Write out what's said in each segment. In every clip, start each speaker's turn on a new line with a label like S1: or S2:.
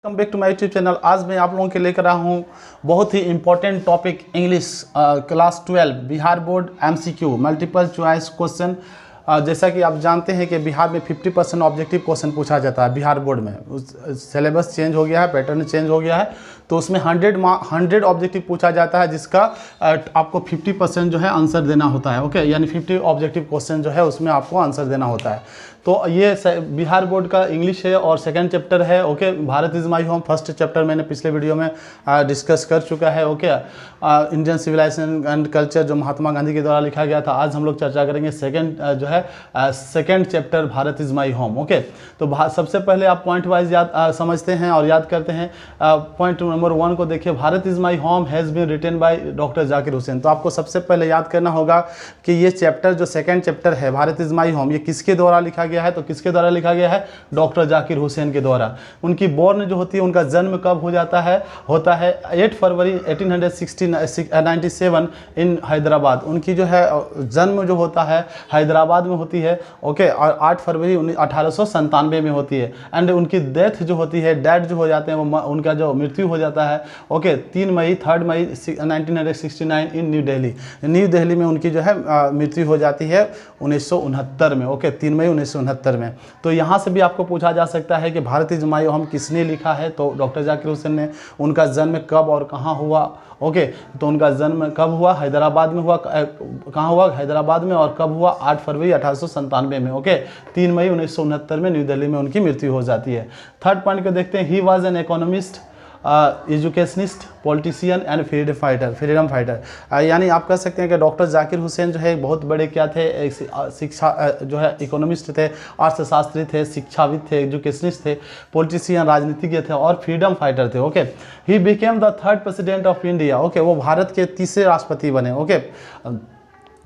S1: Welcome back to my YouTube channel. आज मैं आप लोगों के लेकर आया हूँ बहुत ही important topic English class 12 Bihar board MCQ multiple choice question. जैसा कि आप जानते हैं कि बिहार में 50% ऑब्जेक्टिव क्वेश्चन पूछा जाता है बिहार बोर्ड में। सिलेबस चेंज हो गया है, पैटर्न चेंज हो गया है, तो उसमें 100 ऑब्जेक्टिव पूछा जाता है, जिसका आपको 50% जो है आंसर देना होता है। ओके, यानी 50 ऑब्जेक्टिव क्वेश्चन जो है उसमें आपको आंसर देना होता है। तो ये बिहार बोर्ड का इंग्लिश है और सेकंड चैप्टर है। Okay, Bharat is my home first chapter मैंने पिछले वीडियो में डिस्कस कर चुका है। Okay, Indian civilisation and culture जो महात्मा गांधी के द्वारा लिखा गया था। आज हम लोग चर्चा करेंगे second chapter Bharat is my home. Okay, तो सबसे पहले आप पॉइंट वाइज समझते हैं और याद करते हैं। पॉइंट नंबर 1 को देखिए, Bharat is my home has been written by doctor Zakir Hussain. तो आपको सबसे पहले याद करना होगा कि ये चैप्टर जो सेकंड चैप्टर है भारत इज़ माई होम, ये किसके द्वारा लिखा गया है? तो किसके द्वारा लिखा गया है? डॉक्टर जाकिर हुसैन के द्वारा। उनकी बॉर्न जो होती है, उनका जन्म कब हो जाता है? होता है 8 फरवरी 1897 इन हैदराबाद। उनकी जो है जन्म जो होता है हैदराबाद में होती है। ओके, और 8 फरवरी 1897 में होती है। एंड उनकी डेथ जो होती है, डेड जो हो जाते हैं, वो उनका जो मृत्यु हो जाता है। ओके, 3 मई 1969 इन न्यू दिल्ली। न्यू दिल्ली में उनकी जो है मृत्यु हो जाती है 1969 में। ओके, 3 मई 1969 में। तो यहाँ से भी आपको पूछा जा सकता है कि भारत इज़ माई होम किसने लिखा है? तो डॉक्टर जाकिर हुसैन ने। उनका जन्म कब और कहाँ हुआ? ओके, तो उनका जन्म कब हुआ? हैदराबाद में हुआ। कहाँ हुआ? हैदराबाद में। और कब हुआ? 8 फरवरी 1897 में। ओके, 3 मई 1969 में न्यू दिल्ली में उनकी मृत्यु हो जाती है। थर्ड पॉइंट को देखते हैं। He was an economist, educationist, politician and freedom fighter. यानी आप कह सकते हैं कि डॉक्टर जाकिर हुसैन जो है बहुत बड़े क्या थे? एक शिक्षा जो है इकोनॉमिस्ट थे, अर्थशास्त्री थे, शिक्षाविद थे, एजुकेशनिस्ट थे, पॉलिटिशियन राजनीतिज्ञ थे और फ्रीडम फाइटर थे। Okay, he became the third president of India. Okay, वो भारत के तीसरे राष्ट्रपति बने। ओके,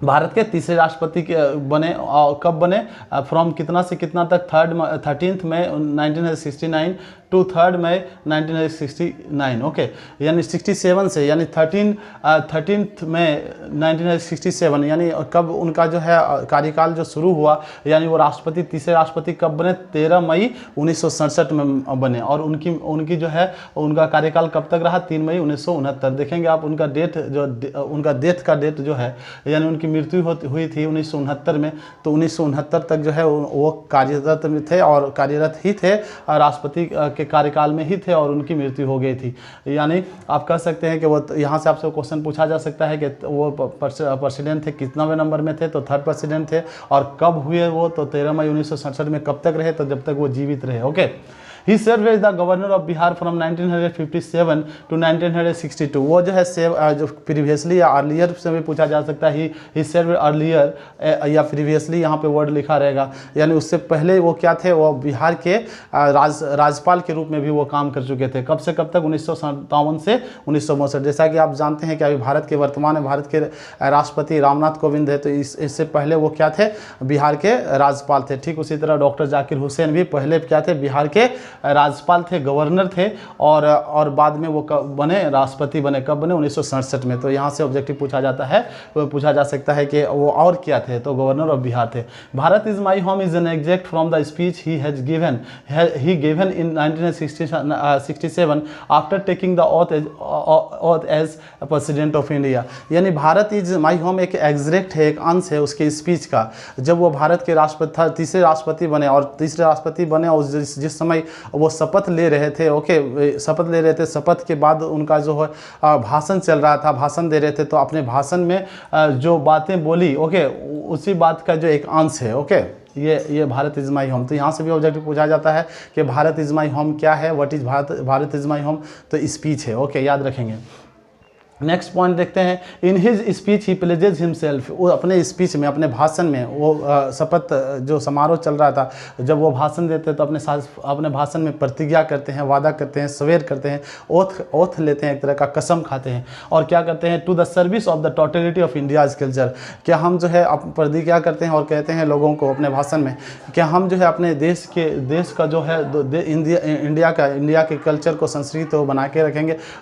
S1: भारत के तीसरे राष्ट्रपति के बने। और कब बने? फ्रॉम कितना से कितना तक? 13 मई 1969 टू 3 मई 1969। ओके, यानी 67 से, यानी 13 मई 1967, यानी कब उनका जो है कार्यकाल जो शुरू हुआ, यानी वो राष्ट्रपति तीसरे राष्ट्रपति कब बने? 13 मई 1967 में बने। और उनकी जो है उनका कार्यकाल कब तक रहा? 3 मई 1969। देखेंगे आप उनका डेट जो उनका डेथ का डेट जो है, यानी उनकी मृत्यु हुई थी 1969 में। तो 1969 तक जो है वो कार्यरत में थे और कार्यरत ही थे, राष्ट्रपति के कार्यकाल में ही थे, और उनकी मृत्यु हो गई थी। यानी आप कह सकते हैं कि वो यहाँ से आपसे क्वेश्चन पूछा जा सकता है कि वो प्रेसिडेंट थे कितनावें नंबर में थे? तो थर्ड प्रेसिडेंट थे। और कब हुए वो? तो 13 मई 1967 में। कब तक रहे? तो जब तक वो जीवित रहे। Okay, he serve as the governor of Bihar from 1957 to 1962। वो जो है जो प्रीवियसली या अर्लियर से भी पूछा जा सकता है। ही सर्व अर्लियर या प्रीवियसली यहाँ पे वर्ड लिखा रहेगा, यानी उससे पहले वो क्या थे? वो बिहार के राज्यपाल के रूप में भी वो काम कर चुके थे। कब से कब तक? 1957 से 1962। जैसा कि आप जानते हैं कि अभी भारत के वर्तमान में भारत के राष्ट्रपति रामनाथ कोविंद है, तो इससे पहले वो क्या थे? बिहार के राज्यपाल थे। ठीक उसी तरह डॉक्टर जाकिर हुसैन भी पहले क्या थे? बिहार के राज्यपाल थे, गवर्नर थे, और बाद में वो कब बने? राष्ट्रपति बने। कब बने? 1967 में। तो यहाँ से ऑब्जेक्टिव पूछा जाता है, वो पूछा जा सकता है कि वो और क्या थे? तो गवर्नर ऑफ बिहार थे। Bharat is my home is an exact from the speech he given in 1967 after taking the oath as president of India. यानी भारत इज माई होम एक एग्जैक्ट है, एक अंश है उसके स्पीच का, जब वो भारत के राष्ट्रपति तीसरे राष्ट्रपति बने। और तीसरे राष्ट्रपति बने और जिस समय वो शपथ ले रहे थे। ओके, शपथ ले रहे थे, शपथ के बाद उनका जो है भाषण चल रहा था, भाषण दे रहे थे, तो अपने भाषण में जो बातें बोली, ओके, उसी बात का जो एक अंश है। ओके, ये भारत इज़ माई होम। तो यहाँ से भी ऑब्जेक्टिव पूछा जाता है कि भारत इज़ माई होम क्या है? What is Bharat is my home? तो स्पीच है। ओके, याद रखेंगे। नेक्स्ट पॉइंट देखते हैं। In his speech he pledges himself. वो अपने स्पीच में, अपने भाषण में, वो शपथ जो समारोह चल रहा था, जब वो भाषण देते हैं तो अपने भाषण में प्रतिज्ञा करते हैं, वादा करते हैं, सवेर करते हैं, ओथ लेते हैं, एक तरह का कसम खाते हैं। और क्या करते हैं? To the service of the totality of India's culture. क्या हम जो है प्रतिज्ञा करते हैं और कहते हैं लोगों को अपने भाषण में, क्या हम जो है अपने देश का जो है इंडिया के कल्चर को, संस्कृति को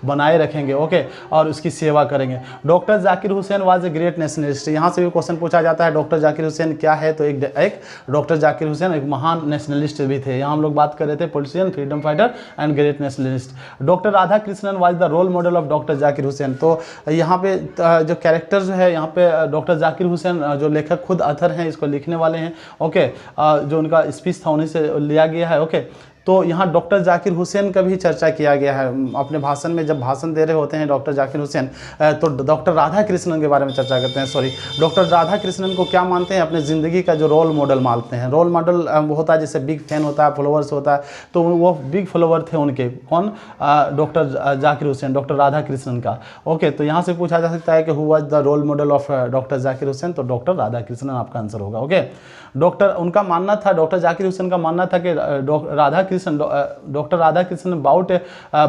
S1: बनाए रखेंगे। ओके, और उसकी सेवा करेंगे। Doctor Zakir Hussain was a great nationalist, यहाँ से भी क्वेश्चन पूछा जाता है डॉक्टर जाकिर हुसैन क्या है, तो एक डॉक्टर जाकिर हुसैन एक महान नेशनलिस्ट भी थे। यहाँ हम लोग बात कर रहे थे politician, freedom fighter and great nationalist. Doctor Radhakrishnan was the role model of doctor Zakir Hussain, तो यहाँ पे जो कैरेक्टर जो है यहाँ पे डॉक्टर जाकिर हुसैन जो लेखक खुद अथर हैं, इसको लिखने वाले हैं, ओके, जो उनका स्पीच था उन्हीं से लिया गया है, ओके। तो यहाँ डॉक्टर जाकिर हुसैन का भी चर्चा किया गया है अपने भाषण में, जब भाषण दे रहे होते हैं डॉक्टर जाकिर हुसैन, तो डॉक्टर राधा कृष्णन के बारे में चर्चा करते हैं। सॉरी, डॉक्टर राधा कृष्णन को क्या मानते हैं, अपने ज़िंदगी का जो रोल मॉडल मानते हैं। रोल मॉडल होता है जैसे बिग फैन होता है, फॉलोअर्स होता है, तो वो बिग फॉलोअर थे उनके, कौन, डॉक्टर जाकिर हुसैन, डॉक्टर राधा कृष्णन का, ओके। तो यहाँ से पूछा जा सकता है कि who was the role model of doctor Zakir Hussain, तो डॉक्टर राधा कृष्णन आपका आंसर होगा, ओके। डॉक्टर उनका मानना था, डॉक्टर जाकिर हुसैन का मानना था कि doctor Radha Krishnan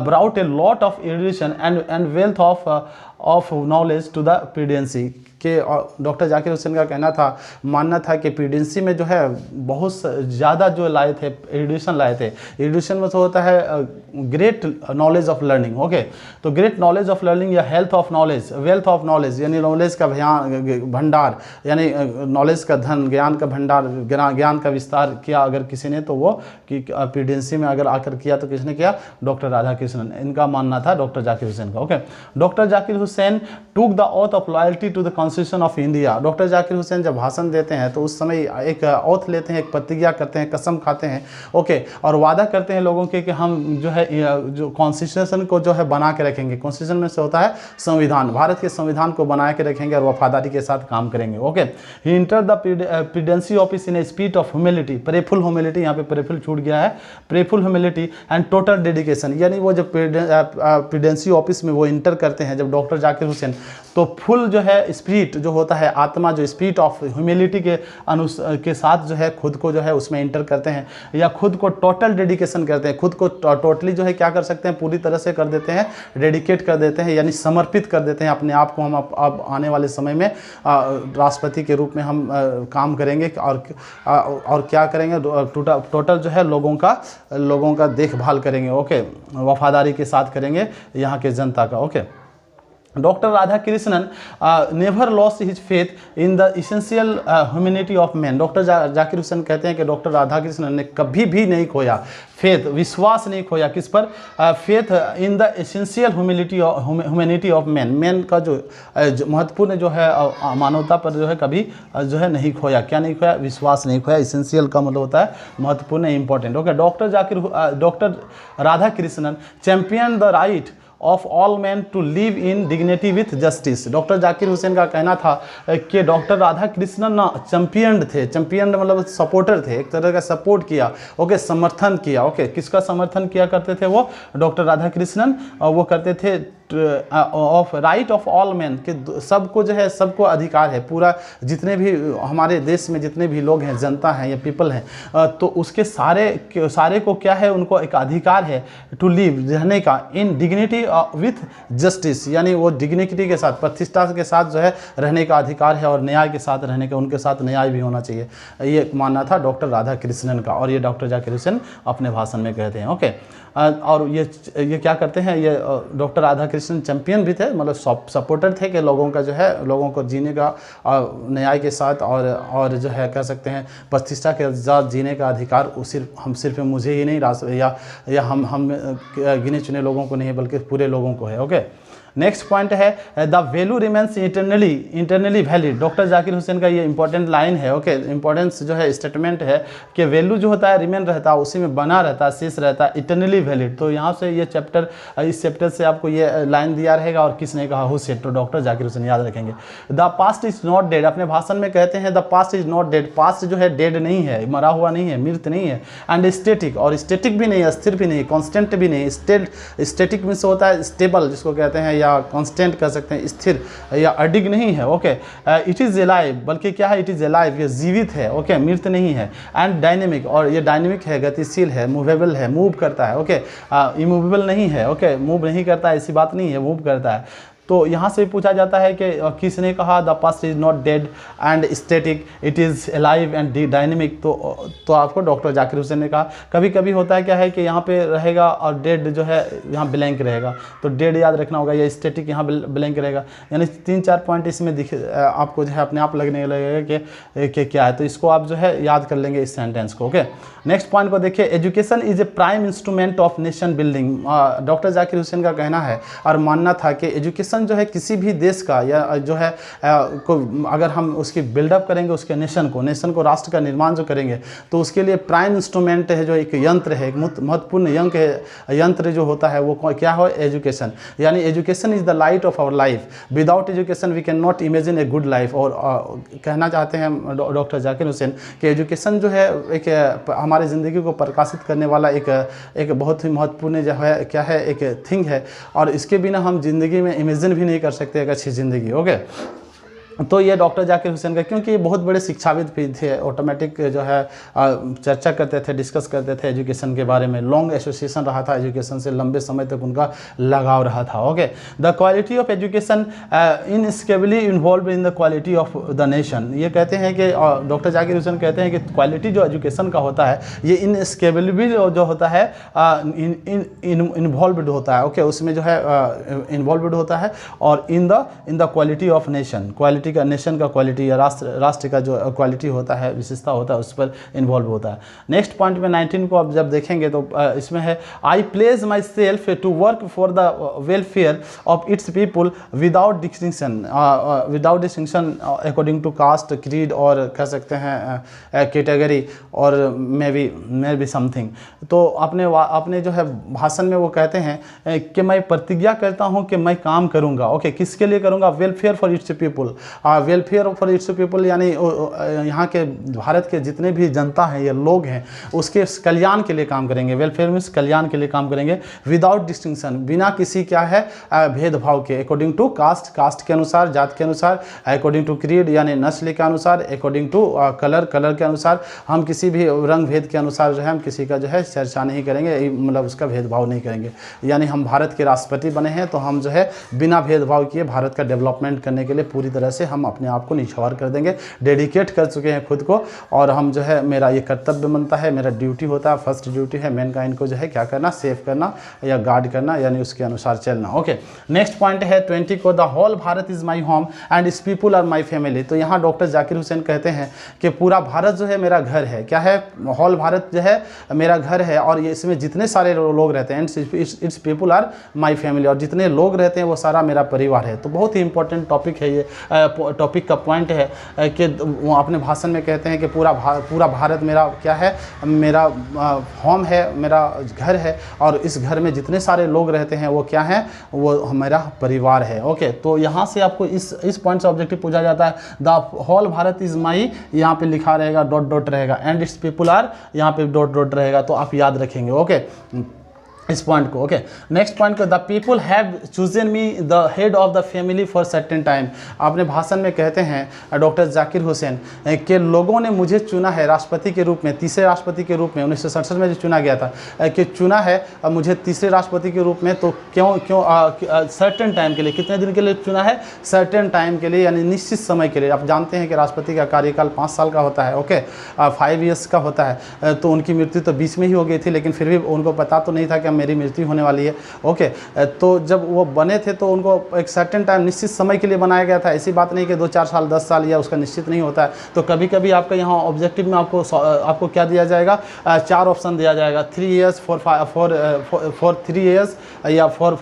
S1: brought a lot of erudition and wealth of knowledge to the presidency, कि डॉक्टर जाकिर हुसैन का कहना था, मानना था कि प्रेसिडेंसी में जो है बहुत ज़्यादा जो लाए थे, एडिशन लाए थे। एडिशन में तो होता है great knowledge of learning, okay. तो ग्रेट नॉलेज ऑफ लर्निंग या health of knowledge, wealth of knowledge, यानी नॉलेज का भंडार, यानी नॉलेज का धन, ज्ञान का भंडार, ज्ञान का विस्तार किया अगर किसी ने, तो वो कि प्रेसिडेंसी में अगर आकर किया तो किसने किया, डॉक्टर राधा कृष्णन। इनका मानना था डॉक्टर जाकिर हुसैन का, okay. Doctor Zakir Hussain took the oath of loyalty to the constitution of India. Doctor Zakir Hussain जब भाषण देते हैं तो उस समय एक ओथ लेते हैं, एक प्रतिज्ञा करते हैं, कसम खाते हैं, ओके, और वादा करते हैं लोगों के कि हम जो है जो कॉन्स्टिट्यूशन को जो है बना के रखेंगे। कॉन्स्टिट्यूशन में से होता है संविधान, भारत के संविधान को बना के रखेंगे और वफादारी के साथ काम करेंगे, okay. He enter the presidency office in a spirit of humility, prayerful humility, यहाँ पे प्रेफुल छूट गया है, prayerful humility and total dedication, यानी वो जब प्रेसिडेंसी ऑफिस में वो इंटर करते हैं जब डॉक्टर जाकिर हुसैन, तो फुल जो है स्पिरिट जो होता है, आत्मा जो स्पिरिट ऑफ ह्यूमिलिटी के साथ जो है खुद को जो है उसमें इंटर करते हैं, या खुद को टोटल डेडिकेशन करते हैं, खुद को टोटली जो है क्या कर सकते हैं, पूरी तरह से कर देते हैं, डेडिकेट कर देते हैं, यानी समर्पित कर देते हैं अपने आप को। हम अब आने वाले समय में राष्ट्रपति के रूप में हम काम करेंगे और क्या करेंगे, टोटल जो है लोगों का देखभाल करेंगे, ओके, वफादारी के साथ करेंगे यहाँ के जनता का, okay. Doctor Radha Krishnan never lost his faith in the essential humanity of man. Doctor Zakir Hussain कहते हैं कि डॉक्टर राधा कृष्णन ने कभी भी नहीं खोया फेथ, विश्वास नहीं खोया, किस पर, faith in the essential humanity of man. Man का जो महत्वपूर्ण जो है मानवता पर जो है कभी जो है नहीं खोया, क्या नहीं खोया, विश्वास नहीं खोया। एसेंशियल का मतलब होता है महत्वपूर्ण, important, okay. Doctor Radhakrishnan champion the right of all man to live in dignity with justice. Doctor Zakir Hussain का कहना था कि डॉक्टर राधा कृष्णन ना चैंपियन थे, चैंपियन मतलब सपोर्टर थे, एक तरह का सपोर्ट किया, ओके, समर्थन किया, ओके। किसका समर्थन किया करते थे वो, डॉक्टर राधा कृष्णन, वो करते थे of right of all man, कि सबको जो है, सबको अधिकार है, पूरा जितने भी हमारे देश में जितने भी लोग हैं, जनता हैं या पीपल हैं, तो उसके सारे को क्या है, उनको एक अधिकार है टू लिव, रहने का, इन डिग्निटी विथ जस्टिस, यानी वो डिग्निटी के साथ, प्रतिष्ठा के साथ जो है रहने का अधिकार है, और न्याय के साथ रहने का, उनके साथ न्याय भी होना चाहिए, ये मानना था डॉक्टर राधा कृष्णन का, और ये डॉक्टर जाकिर हुसैन अपने भाषण में कहते हैं, ओके। और ये क्या करते हैं, ये डॉक्टर राधा कृष्णन चैंपियन भी थे, मतलब सपोर्टर थे कि लोगों का जो है, लोगों को जीने का न्याय के साथ और जो है कह सकते हैं प्रतिष्ठा के साथ जीने का अधिकार सिर्फ मुझे ही नहीं, या हम गिने चुने लोगों को नहीं, बल्कि पूरे लोगों को है, ओके। नेक्स्ट पॉइंट है the value remains internally valid. Doctor Zakir Hussain का ये इंपॉर्टेंट लाइन है, ओके, इंपॉर्टेंस जो है स्टेटमेंट है कि वैल्यू जो होता है रिमेन रहता है, उसी में बना रहता है, शेष रहता है, इंटरनली वैलिड। तो यहाँ से ये चैप्टर, इस चैप्टर से आपको ये लाइन दिया रहेगा, और किसने कहा, हु सेड, तो डॉक्टर जाकिर हुसैन, याद रखेंगे। The past is not dead, अपने भाषण में कहते हैं the past is not dead, past जो है डेड नहीं है, मरा हुआ नहीं है, मृत नहीं है, एंड स्टेटिक, और स्टेटिक भी नहीं है, स्थिर भी नहीं, कॉन्स्टेंट भी नहीं। स्टेटिक में से होता है स्टेबल, जिसको कहते हैं, या कांस्टेंट कर सकते हैं, स्थिर या अडिग नहीं है, ओके। इट इज़ एलाइव, बल्कि क्या है, इट इज़ एलाइव, ये जीवित है, ओके, मृत नहीं है। एंड डायनेमिक, और ये डायनेमिक है, गतिशील है, मूवेबल है, मूव करता है, ओके, इमूवेबल नहीं है, ओके, मूव नहीं करता है, ऐसी बात नहीं है, मूव करता है। तो यहाँ से पूछा जाता है कि किसने कहा the past is not dead and static, it is alive and dynamic. तो आपको डॉक्टर जाकिर हुसैन ने कहा। कभी कभी होता है क्या है कि यहाँ पे रहेगा और डेड जो है यहाँ ब्लैंक रहेगा, तो डेड याद रखना होगा, या स्टैटिक यहाँ ब्लैंक रहेगा। यानी 3-4 पॉइंट इसमें आपको जो है अपने आप लगने लगेगा कि क्या है, तो इसको आप जो है याद कर लेंगे इस सेंटेंस को। ओके, नेक्स्ट पॉइंट को देखिए, education is a prime instrument of nation building. Doctor Zakir Hussain का कहना है और मानना था कि एजुकेशन जो है किसी भी देश का या जो है को अगर हम उसकी बिल्डअप करेंगे, उसके नेशन को राष्ट्र का निर्माण जो करेंगे, तो उसके लिए प्राइम इंस्ट्रूमेंट है, जो एक यंत्र है, एक महत्वपूर्ण यंत्र जो होता है वो क्या हो, एजुकेशन। यानी education is the light of our life, without education we can not imagine a good life. और कहना चाहते हैं डॉक्टर जाकिर हुसैन कि एजुकेशन जो है एक हमारी ज़िंदगी को प्रकाशित करने वाला एक बहुत ही महत्वपूर्ण जो है क्या है, एक थिंग है, और इसके बिना हम ज़िंदगी में इमेजिन भी नहीं कर सकते एक अच्छी ज़िंदगी। ओके, तो ये डॉक्टर जाकिर हुसैन का, क्योंकि ये बहुत बड़े शिक्षाविद भी थे, ऑटोमेटिक जो है चर्चा करते थे, डिस्कस करते थे एजुकेशन के बारे में, लॉन्ग एसोसिएशन रहा था एजुकेशन से, लंबे समय तक उनका लगाव रहा था। Okay, the quality of education inevitably involve in the quality of the nation. ये कहते हैं कि डॉक्टर जाकिर हुसैन कहते हैं कि क्वालिटी जो एजुकेशन का होता है ये इनस्टेबली जो होता है इन्वॉल्वड होता है। ओके, उसमें जो है इन्वॉल्वड होता है, और इन the quality of nation, quality का नेशन का क्वालिटी या राष्ट्र का जो क्वालिटी होता है, विशेषता होता है, उस पर इन्वॉल्व होता है। नेक्स्ट पॉइंट में 19 को आप जब देखेंगे तो इसमें है, I place myself to work for the welfare of its people without distinction according to caste, creed, और कह सकते हैं कैटेगरी, और मे बी समथिंग। तो अपने जो है भाषण में वो कहते हैं कि मैं प्रतिज्ञा करता हूँ कि मैं काम करूँगा। ओके, किसके लिए करूँगा, welfare for its people, welfare for its people, यानी यहाँ के भारत के जितने भी जनता हैं या लोग हैं उसके कल्याण के लिए काम करेंगे। वेलफेयर मीन्स कल्याण के लिए काम करेंगे, विदाउट डिस्टिंक्शन, बिना किसी क्या है भेदभाव के, अकॉर्डिंग टू कास्ट के अनुसार, जात के अनुसार, अकॉर्डिंग टू क्रीड यानी नस्ल के अनुसार, अकॉर्डिंग टू कलर के अनुसार, हम किसी भी रंग भेद के अनुसार जो है हम किसी का जो है चर्चा नहीं करेंगे, मतलब उसका भेदभाव नहीं करेंगे। यानी हम भारत के राष्ट्रपति बने हैं तो हम जो है बिना भेदभाव किए भारत का डेवलपमेंट करने के लिए पूरी तरह से हम अपने आप को निछावर कर देंगे, डेडिकेट कर चुके हैं खुद को, और हम जो है मेरा ये कर्तव्य बनता है, मेरा ड्यूटी होता है, फर्स्ट ड्यूटी है मैनकाइंड को जो है क्या करना, सेव करना या गार्ड करना, यानी उसके अनुसार चलना। ओके, नेक्स्ट पॉइंट है 20 को, the whole Bharat is my home and its people are my family. तो यहाँ डॉक्टर जाकिर हुसैन कहते हैं कि पूरा भारत जो है मेरा घर है, क्या है, होल भारत जो है मेरा घर है, और ये इसमें जितने सारे लोग रहते हैं, its people are my family, और जितने लोग रहते हैं वो सारा मेरा परिवार है। तो बहुत ही इंपॉर्टेंट टॉपिक है ये, टॉपिक का पॉइंट है कि वो अपने भाषण में कहते हैं कि पूरा भारत मेरा क्या है, मेरा होम है, मेरा घर है, और इस घर में जितने सारे लोग रहते हैं वो क्या है, वो मेरा परिवार है। ओके, तो यहाँ से आपको इस पॉइंट से ऑब्जेक्टिव पूछा जाता है, the whole Bharat is my, यहाँ पे लिखा रहेगा डॉट रहेगा, एंड इट्स पीपल आर, यहाँ पे डॉट रहेगा, तो आप याद रखेंगे। ओके, इस पॉइंट को। ओके, नेक्स्ट पॉइंट को, the people have chosen me the head of the family for certain time. अपने भाषण में कहते हैं डॉक्टर जाकिर हुसैन कि लोगों ने मुझे चुना है राष्ट्रपति के रूप में, तीसरे राष्ट्रपति के रूप में 1967 में जो चुना गया था कि चुना है मुझे तीसरे राष्ट्रपति के रूप में, तो क्यों सर्टेन टाइम के लिए, कितने दिन के लिए चुना है, सर्टेन टाइम के लिए, यानी निश्चित समय के लिए। आप जानते हैं कि राष्ट्रपति का कार्यकाल 5 साल का होता है। ओके, 5 ईयर्स का होता है। तो उनकी मृत्यु तो बीच में ही हो गई थी, लेकिन फिर भी उनको पता तो नहीं था कि मेरी मृत्यु होने वाली है। ओके, तो जब वो बने थे तो उनको एक सर्टेन टाइम, निश्चित समय के लिए बनाया गया था। ऐसी बात नहीं कि 2-4 साल 10 साल या उसका निश्चित नहीं होता है। तो कभी कभी आपका यहाँ ऑब्जेक्टिव में आपको क्या दिया जाएगा, 4 ऑप्शन दिया जाएगा, 3 ईयर्स फॉर 3 ईयर्स, या फॉर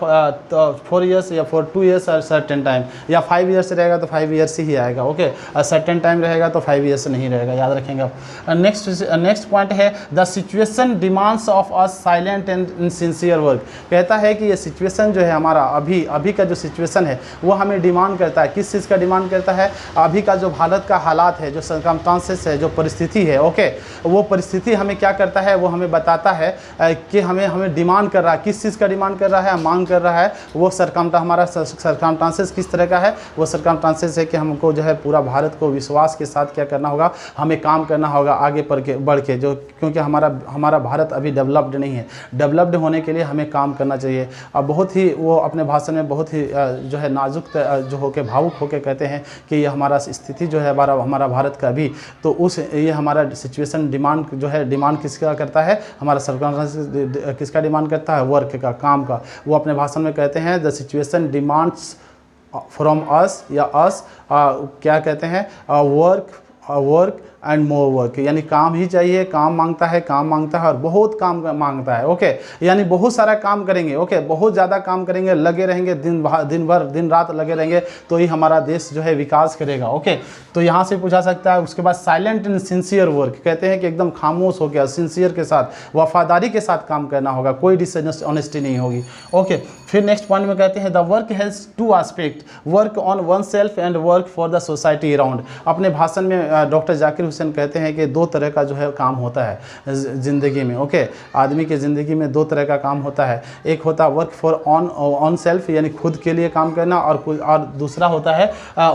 S1: 4 ईयर्स, या फॉर 2 ईयर्स, और सर्टेन टाइम, या 5 ईयर्स रहेगा तो 5 ईयर्स ही आएगा। ओके, सर्टेन टाइम रहेगा तो 5 ईयर्स नहीं रहेगा, याद रखेंगे आप। नेक्स्ट पॉइंट है, the situation demands of us silent and sincere work. कहता है कि ये सिचुएशन जो है हमारा अभी का जो सिचुएशन है वो हमें डिमांड करता है। किस चीज़ का डिमांड करता है, अभी का जो भारत का हालात है, जो सर्कमस्टांसेस है, जो परिस्थिति है। ओके, वो परिस्थिति हमें क्या करता है, वो हमें बताता है कि हमें डिमांड कर रहा है, किस चीज़ का डिमांड कर रहा है, मांग कर रहा है। वो हमारा सर्कमस्टांसेस किस तरह का है, वो सर्कमस्टांसेस है कि हमको जो है पूरा भारत को विश्वास के साथ क्या करना होगा, हमें काम करना होगा आगे बढ़ के, जो क्योंकि हमारा भारत अभी डेवलप्ड नहीं है। डेवलप्ड होने होने के लिए हमें काम करना चाहिए। अब बहुत ही वो अपने भाषण में बहुत ही जो है नाजुक जो होके भावुक होके कहते हैं कि ये हमारा स्थिति जो है हमारा भारत का अभी, तो उस ये हमारा सिचुएशन डिमांड जो है, डिमांड किसका करता है, हमारा सरकार किसका डिमांड करता है, वर्क का, काम का। वो अपने भाषण में कहते हैं the situation demands from us या अस क्या कहते हैं, वर्क एंड मोर वर्क, यानी काम ही चाहिए, काम मांगता है, काम मांगता है और बहुत काम मांगता है। ओके, यानी बहुत सारा काम करेंगे, ओके, बहुत ज़्यादा काम करेंगे, लगे रहेंगे, दिन रात लगे रहेंगे, तो ही हमारा देश जो है विकास करेगा। ओके, तो यहाँ से पूछा सकता है। उसके बाद साइलेंट एंड सिंसियर वर्क, कहते हैं कि एकदम खामोश हो गया, सिंसियर के साथ, वफादारी के साथ काम करना होगा, कोई डिसऑनेस्टी नहीं होगी। ओके, फिर नेक्स्ट पॉइंट में कहते हैं the work has to aspect, work on oneself and work for the society around. अपने भाषण में डॉक्टर जाकिर हुसैन कहते हैं कि दो तरह का जो है काम होता है ज़िंदगी में। ओके, आदमी की ज़िंदगी में दो तरह का काम होता है, एक होता है वर्क फॉर ऑन सेल्फ, यानी खुद के लिए काम करना, और दूसरा होता है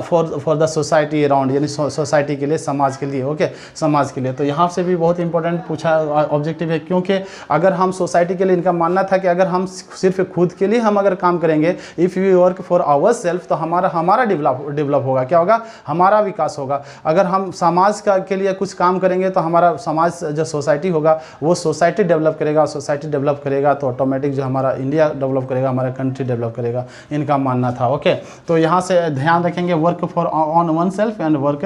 S1: फॉर द सोसाइटी अराउंड, यानी सोसाइटी के लिए, समाज के लिए। ओके, समाज के लिए। तो यहाँ से भी बहुत इंपॉर्टेंट पूछा ऑब्जेक्टिव है, क्योंकि अगर हम सोसाइटी के लिए, इनका मानना था कि अगर हम सिर्फ खुद के लिए हम अगर काम करेंगे, if we work for our self, तो हमारा डेवलप होगा, क्या होगा, हमारा विकास होगा। अगर हम समाज के लिए कुछ काम करेंगे तो हमारा समाज जो सोसाइटी होगा वो सोसाइटी डेवलप करेगा, सोसाइटी डेवलप करेगा तो ऑटोमेटिक जो हमारा इंडिया डेवलप करेगा, हमारा कंट्री डेवलप करेगा, इनका मानना था। ओके, तो यहाँ से ध्यान रखेंगे work for on oneself and work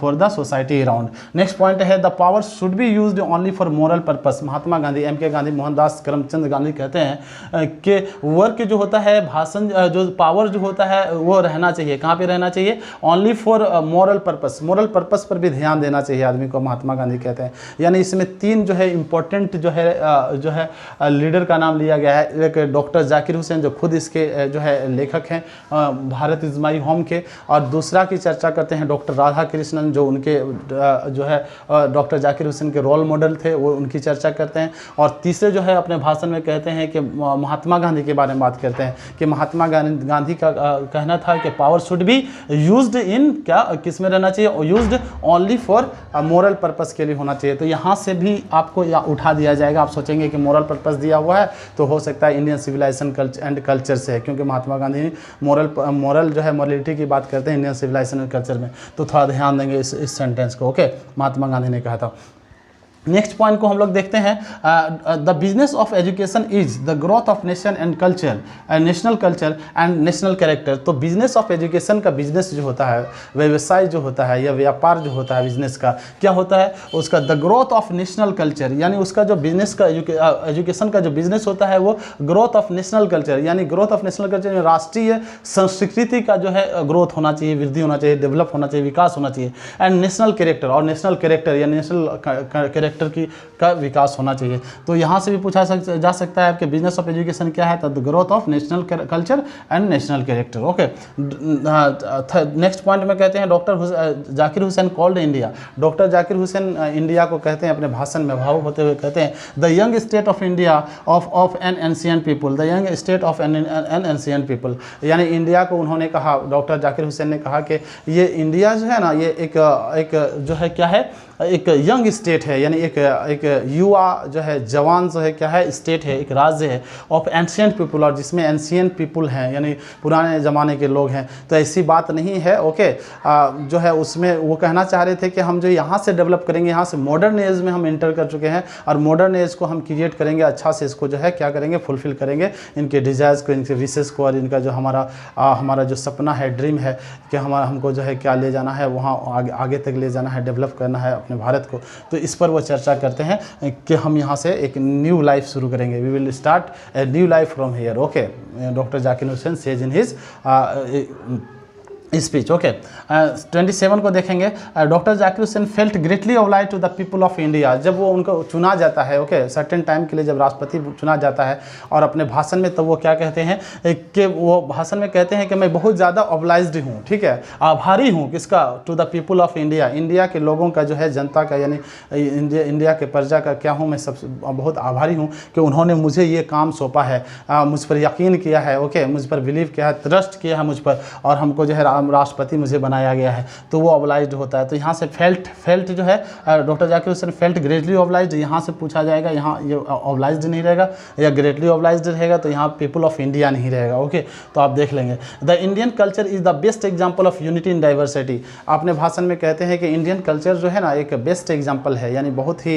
S1: for the society around. Next point है the power should be used only for moral purpose. Mahatma Gandhi, MK Gandhi, Mohandas Karamchand Gandhi कहते हैं कि वर्क जो होता है, भाषण जो पावर जो होता है वो रहना चाहिए, कहाँ पे रहना चाहिए, only for moral purpose, moral purpose पर भी ध्यान देना चाहिए आदमी को, महात्मा गांधी कहते हैं। यानी इसमें तीन जो है इंपॉर्टेंट जो है लीडर का नाम लिया गया है। एक डॉक्टर जाकिर हुसैन जो खुद इसके जो है लेखक हैं, भारत इज़ माई होम के, और दूसरा की चर्चा करते हैं डॉक्टर राधा कृष्णन जो उनके जो है डॉक्टर जाकिर हुसैन के रोल मॉडल थे, वो उनकी चर्चा करते हैं। और तीसरे जो है अपने भाषण में कहते हैं कि महात्मा गांधी के बारे में बात करते हैं कि महात्मा गांधी का कहना था कि power should be used in, क्या किस में रहना चाहिए, used only for moral purpose के लिए होना चाहिए। तो यहाँ से भी आपको उठा दिया जाएगा, आप सोचेंगे कि मोरल पर्पस दिया हुआ है तो हो सकता है इंडियन सिविलाइजेशन एंड कल्चर से है, क्योंकि महात्मा गांधी मोरल जो है मोरलिटी की बात करते हैं इंडियन सिविलाइजेशन एंड कल्चर में। तो थोड़ा ध्यान देंगे इस सेंटेंस को। ओके, महात्मा गांधी ने कहा था। नेक्स्ट पॉइंट को हम लोग देखते हैं, the business of education is the growth of nation and culture, national culture and national character. तो बिजनेस ऑफ एजुकेशन का, बिजनेस जो होता है, व्यवसाय जो होता है या व्यापार जो होता है बिजनेस का, क्या होता है उसका, the growth of national culture, यानी उसका जो बिजनेस का एजुकेशन का जो बिजनेस होता है वो ग्रोथ ऑफ नेशनल कल्चर, यानी ग्रोथ ऑफ नेशनल कल्चर में राष्ट्रीय संस्कृति का जो है ग्रोथ होना चाहिए, वृद्धि होना चाहिए, डेवलप होना चाहिए, विकास होना चाहिए। एंड नेशनल कैरेक्टर, और नेशनल कैरेक्टर या नेशनल कैरेक्टर का विकास होना चाहिए। तो यहाँ से भी पूछा जा सकता है कि बिजनेस ऑफ एजुकेशन क्या है, तो the growth of national culture and national character. Okay, next point में कहते हैं doctor Zakir Hussain called India. Doctor Zakir Hussain India को कहते हैं अपने भाषण में भावुक होते हुए कहते हैं the young state of India of N ancient people, the young state of N ancient people, यानी इंडिया को उन्होंने कहा, डॉक्टर जाकिर हुसैन ने कहा कि ये इंडिया जो है ना, ये एक जो है क्या है, एक यंग स्टेट है, यानी एक युवा जो है, जवान जो है क्या है, स्टेट है, एक राज्य है, ऑफ एंशिएंट पीपल, और जिसमें एंशिएंट पीपल हैं यानी पुराने ज़माने के लोग हैं। तो ऐसी बात नहीं है। ओके, जो है उसमें वो कहना चाह रहे थे कि हम जो यहाँ से डेवलप करेंगे, यहाँ से मॉडर्न एज में हम इंटर कर चुके हैं और मॉडर्न एज को हम क्रिएट करेंगे, अच्छा से इसको जो है क्या करेंगे, फुलफिल करेंगे, इनके डिज़ायर्स को, इनके विशेष को, और इनका जो हमारा जो सपना है, ड्रीम है कि हमको जो है क्या ले जाना है, वहाँ आगे तक ले जाना है, डेवलप करना है अपने भारत को। तो इस पर वो चर्चा करते हैं कि हम यहाँ से एक न्यू लाइफ शुरू करेंगे, we will start a new life from here. Okay, doctor Zakir Hussain says in his speech. Okay, 27 को देखेंगे, doctor Zakir Hussain felt greatly obliged to the people of India. जब वो उनको चुना जाता है, ओके, सर्टेन टाइम के लिए जब राष्ट्रपति चुना जाता है, और अपने भाषण में तो वो क्या कहते हैं कि वो भाषण में कहते हैं कि मैं बहुत ज़्यादा ऑब्लाइज्ड हूँ, ठीक है, आभारी हूँ, किसका, to the people of India, India के लोगों का जो है, जनता का, यानी इंडिया के प्रजा का क्या हूँ मैं, सबसे बहुत आभारी हूँ कि उन्होंने मुझे ये काम सौंपा है, मुझ पर यकीन किया है, ओके, मुझ पर बिलीव किया है, ट्रस्ट किया है मुझ पर, और हमको जो है राष्ट्रपति मुझे बनाया गया है, तो वो ऑब्लाइज्ड होता है। तो यहाँ से फेल्ट जो है doctor Zakir Hussain felt greatly obliged, यहाँ से पूछा जाएगा, यहाँ ये ऑब्लाइज्ड नहीं रहेगा या ग्रेटली ऑब्लाइज्ड रहेगा, तो यहाँ पीपल ऑफ इंडिया नहीं रहेगा। ओके, तो आप देख लेंगे। The Indian culture is the best example of unity in diversity. अपने भाषण में कहते हैं कि इंडियन कल्चर जो है ना एक बेस्ट एग्जाम्पल है, यानी बहुत ही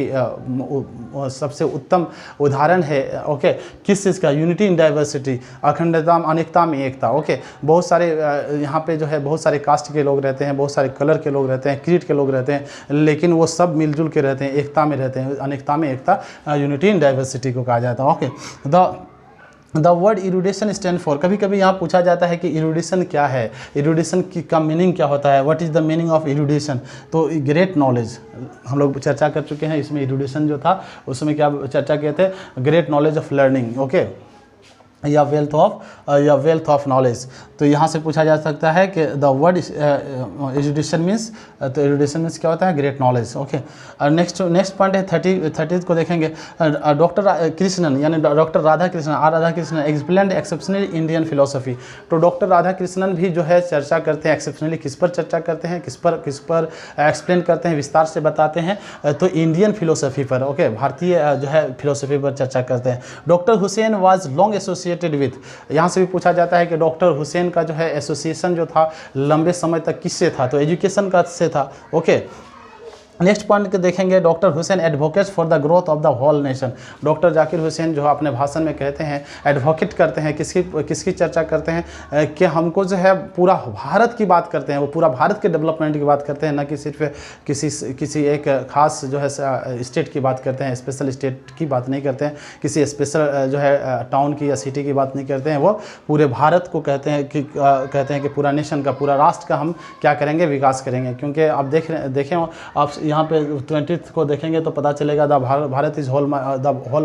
S1: सबसे उत्तम उदाहरण है। ओके, किस चीज़ का? यूनिटी इन डाइवर्सिटी, अखंडता अनेकता में एकता। ओके, बहुत सारे यहाँ पे जो है बहुत सारे कास्ट के लोग रहते हैं, बहुत सारे कलर के लोग रहते हैं, क्रीड के लोग रहते हैं, लेकिन वो सब मिलजुल के रहते हैं, एकता में रहते हैं। अनेकता में एकता, यूनिटी इन डाइवर्सिटी को कहा जाता है। Okay, the word erudition stand for, कभी कभी यहाँ पूछा जाता है कि इरूडेशन क्या है, इरूडेशन का मीनिंग क्या होता है, what is the meaning of erudition. तो ग्रेट नॉलेज हम लोग चर्चा कर चुके हैं, इसमें इरूडेशन जो था उसमें क्या चर्चा किए थे? Great knowledge of learning. Okay, या वेल्थ ऑफ नॉलेज। तो यहाँ से पूछा जा सकता है कि द वर्ड एजुकेशन मीन्स, तो एजुकेशन मीन्स क्या होता है? Great knowledge. Okay, next point है 30 को देखेंगे। डॉक्टर कृष्णन यानी doctor Radha Krishnan explained exceptionally Indian philosophy. तो डॉक्टर राधा कृष्णन भी जो है चर्चा करते हैं एक्सेप्शनली, किस पर चर्चा करते हैं, किस पर एक्सप्लेन करते हैं, विस्तार से बताते हैं, तो इंडियन फिलोसफी पर। ओके, भारतीय जो है फिलोसफी पर चर्चा करते हैं। Doctor Hussain was long associated with, यहाँ से भी पूछा जाता है कि डॉक्टर हुसैन का जो है एसोसिएशन जो था लंबे समय तक किससे था? तो एजुकेशन का से था। ओके, नेक्स्ट पॉइंट के देखेंगे। Doctor Hussain advocates for the growth of the whole nation. Doctor Zakir Hussain जो अपने भाषण में कहते हैं, एडवोकेट करते हैं, किसकी चर्चा करते हैं कि हमको जो है पूरा भारत की बात करते हैं, वो पूरा भारत के डेवलपमेंट की बात करते हैं, न कि सिर्फ किसी एक खास जो है स्टेट की बात करते हैं, स्पेशल स्टेट की बात नहीं करते हैं, किसी स्पेशल जो है टाउन की या सिटी की बात नहीं करते हैं, वो पूरे भारत को कहते हैं कि पूरा नेशन का, पूरा राष्ट्र का हम क्या करेंगे? विकास करेंगे। क्योंकि आप देखें आप यहाँ पे 20 को देखेंगे तो पता चलेगा the Bharat is whole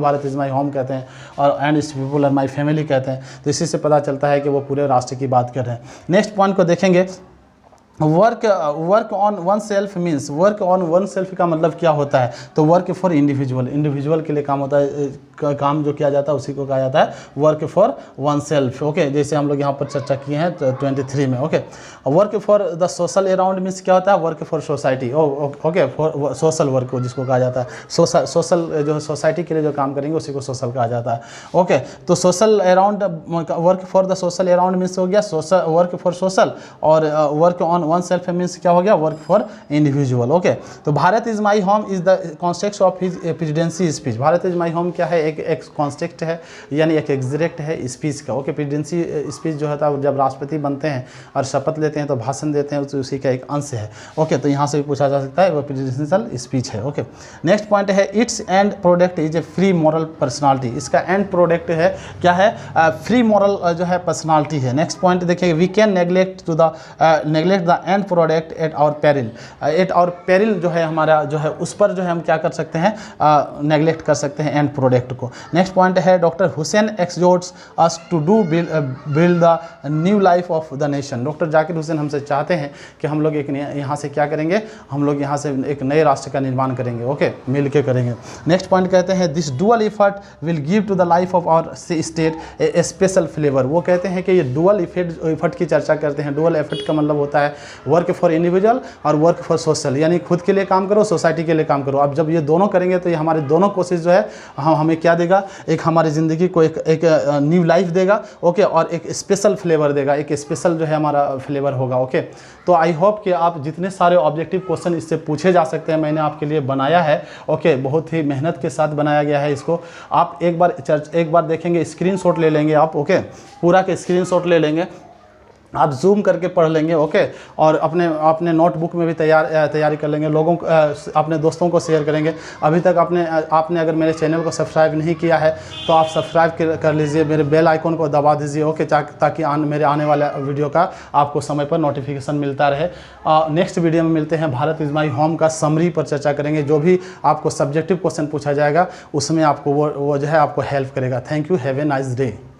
S1: Bharat is my home कहते हैं, और and its people are my family कहते हैं। तो इसी से पता चलता है कि वो पूरे राष्ट्र की बात कर रहे हैं। नेक्स्ट पॉइंट को देखेंगे। Work on one self means, work on one self का मतलब क्या होता है? तो वर्क फॉर इंडिविजुअल के लिए काम होता है, काम जो किया जाता है उसी को कहा जाता है work for one self. Okay, जैसे हम लोग यहाँ पर चर्चा किए हैं 23 में। Okay, work for the social around means क्या होता है? Work for society. Okay, for social work जिसको कहा जाता है, सोशल जो सोसाइटी के लिए जो काम करेंगे उसी को सोशल कहा जाता है। ओके, तो social around, work for the social around means हो गया वर्क फॉर सोशल, और work on one self means क्या हो गया? Work for individual. ओके, तो Bharat is my home is the context of his presidency speech. Bharat is my home क्या है? एक कॉन्टेक्स्ट है, यानी एक एग्जैक्ट है स्पीच का। ओके, प्रेसिडेंसी स्पीच जो होता है जब राष्ट्रपति बनते हैं और शपथ लेते हैं तो भाषण देते हैं, तो उसी का एक अंश है। ओके, तो यहाँ से भी पूछा जा सकता है, वो प्रेसिडेंशियल स्पीच है। ओके, नेक्स्ट पॉइंट है its end product is a free moral personality. इसका एंड प्रोडक्ट है क्या है? फ्री मॉरल जो है पर्सनालिटी है। नेक्स्ट पॉइंट देखिए, we can neglect the end product at our peril. At our peril जो है हमारा जो है उस पर जो है हम क्या कर सकते हैं? नेग्लेक्ट कर सकते हैं एंड प्रोडक्ट को। नेक्स्ट पॉइंट है doctor Hussain exhorts us to do build the new life of the nation. Doctor Zakir Hussain हमसे चाहते हैं कि हम लोग एक यहाँ से क्या करेंगे? हम लोग यहाँ से एक नए राष्ट्र का निर्माण करेंगे। ओके, मिल के करेंगे। नेक्स्ट पॉइंट कहते हैं this dual effort will give to the life of our state a special flavour. वो कहते हैं कि ये डुअल एफर्ट की चर्चा करते हैं। डुअल एफर्ट का मतलब होता है वर्क फॉर इंडिविजुअल और वर्क फॉर सोशल, यानी खुद के लिए काम करो, सोसाइटी के लिए काम करो। अब जब ये दोनों करेंगे तो ये हमारे दोनों कोशिश जो है हमें क्या देगा? एक हमारी ज़िंदगी को एक न्यू लाइफ देगा। ओके, और एक स्पेशल फ्लेवर देगा, एक स्पेशल जो है हमारा फ्लेवर होगा। ओके, तो आई होप कि आप जितने सारे ऑब्जेक्टिव क्वेश्चन इससे पूछे जा सकते हैं मैंने आपके लिए बनाया है। ओके, बहुत ही मेहनत के साथ बनाया गया है इसको। आप एक बार देखेंगे, स्क्रीनशॉट ले लेंगे आप। ओके, पूरा के स्क्रीनशॉट ले लेंगे, आप जूम करके पढ़ लेंगे। ओके, और अपने नोटबुक में भी तैयारी कर लेंगे, लोगों को अपने दोस्तों को शेयर करेंगे। अभी तक आपने अगर मेरे चैनल को सब्सक्राइब नहीं किया है तो आप सब्सक्राइब कर लीजिए, मेरे बेल आइकन को दबा दीजिए। ओके, ताकि मेरे आने वाले वीडियो का आपको समय पर नोटिफिकेशन मिलता रहे। नेक्स्ट वीडियो में मिलते हैं। भारत इज़ माई होम का समरी पर चर्चा करेंगे। जो भी आपको सब्जेक्टिव क्वेश्चन पूछा जाएगा उसमें आपको वो जो है आपको हेल्प करेगा। Thank you, have a nice day.